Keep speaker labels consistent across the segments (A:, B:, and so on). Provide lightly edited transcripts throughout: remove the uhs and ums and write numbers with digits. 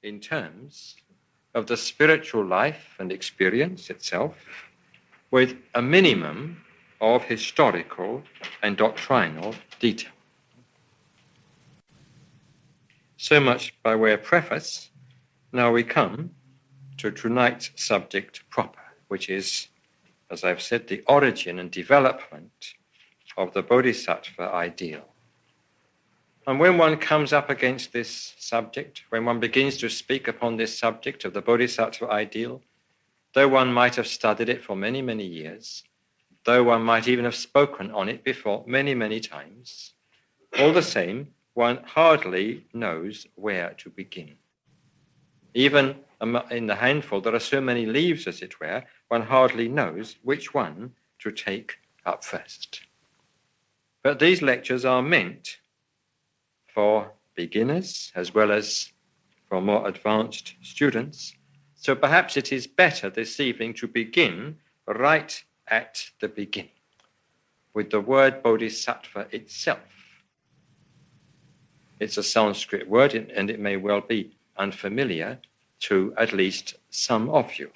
A: in terms of the spiritual life and experience itself, with a minimum of historical and doctrinal detail. So much by way of preface. Now we come to tonight's subject proper, which is, as I've said, the origin and development of the Bodhisattva ideal. And when one comes up against this subject, when one begins to speak upon this subject of the Bodhisattva ideal, though one might have studied it for many, many years, though one might even have spoken on it before many, many times, all the same, one hardly knows where to begin. Even in the handful, there are so many leaves, as it were, one hardly knows which one to take up first. But these lectures are meant for beginners as well as for more advanced students. So perhaps it is better this evening to begin right at the beginning with the word Bodhisattva itself. It's a Sanskrit word, and it may well be unfamiliar to at least some of you.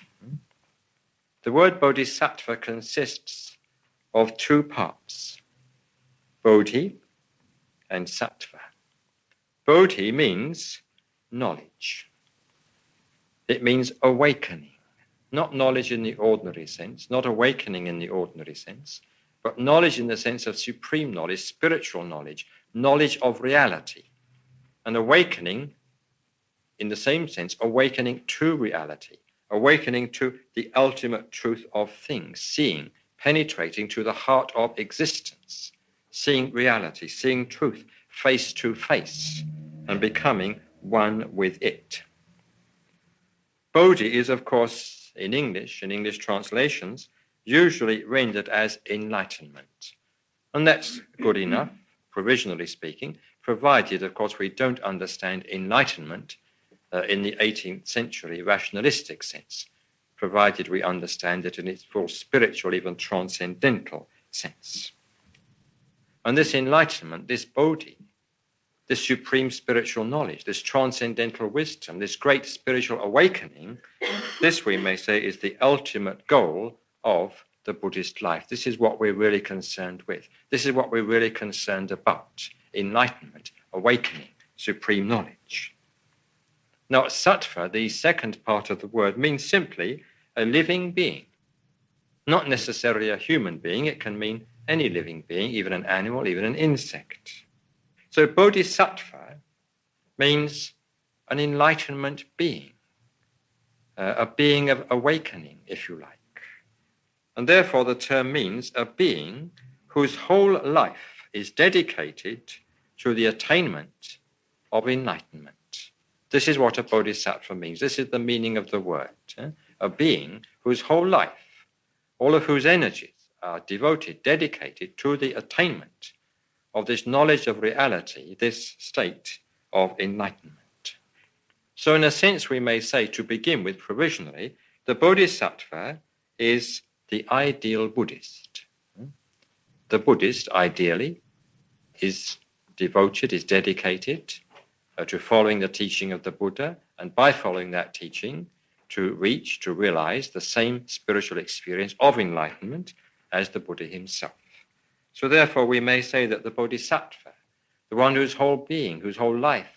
A: The word Bodhisattva consists of two parts, Bodhi and Sattva. Bodhi means knowledge. It means awakening, not knowledge in the ordinary sense, not awakening in the ordinary sense, but knowledge in the sense of supreme knowledge, spiritual knowledge, knowledge of reality. And awakening, in the same sense, awakening to reality, awakening to the ultimate truth of things, seeing, penetrating to the heart of existence, seeing reality, seeing truth face to face, and becoming one with it. Bodhi is, of course, in English translations, usually rendered as enlightenment. And that's good enough, provisionally speaking, provided, of course, we don't understand enlightenment in the 18th century rationalistic sense, provided we understand it in its full spiritual, even transcendental sense. And this enlightenment, this Bodhi, this supreme spiritual knowledge, this transcendental wisdom, this great spiritual awakening, this, we may say, is the ultimate goal of the Buddhist life. This is what we're really concerned with. This is what we're really concerned about. Enlightenment, awakening, supreme knowledge. Now, sattva, the second part of the word, means simply a living being. Not necessarily a human being. It can mean any living being, even an animal, even an insect. So bodhisattva means an enlightenment being, a being of awakening, if you like. And therefore the term means a being whose whole life is dedicated to the attainment of enlightenment. This is what a bodhisattva means. This is the meaning of the word. A being whose whole life, all of whose energies are devoted, dedicated to the attainment of this knowledge of reality, this state of enlightenment. So in a sense, we may say, to begin with provisionally, the bodhisattva is the ideal Buddhist. The Buddhist, ideally, is devoted, is dedicated to following the teaching of the Buddha, and by following that teaching, to reach, to realize the same spiritual experience of enlightenment as the Buddha himself. So therefore we may say that the bodhisattva, the one whose whole being, whose whole life,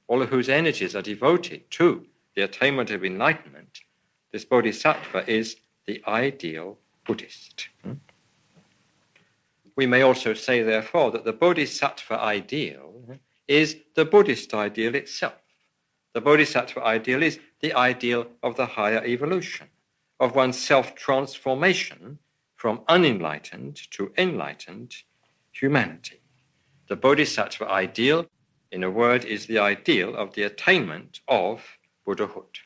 A: all of whose energies are devoted to the attainment of enlightenment, this bodhisattva is the ideal Buddhist. We may also say, therefore, that the bodhisattva ideal is the Buddhist ideal itself. The bodhisattva ideal is the ideal of the higher evolution, of one's self-transformation from unenlightened to enlightened humanity. The bodhisattva ideal, in a word, is the ideal of the attainment of Buddhahood.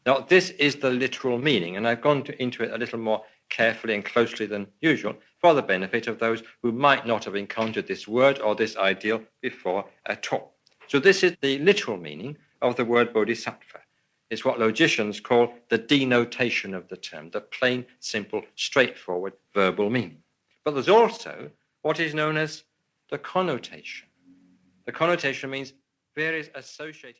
A: Now, this is the literal meaning, and I've gone into it a little more carefully and closely than usual for the benefit of those who might not have encountered this word or this ideal before at all. So this is the literal meaning of the word bodhisattva. It's what logicians call the denotation of the term, the plain, simple, straightforward verbal meaning. But there's also what is known as the connotation. The connotation means various associated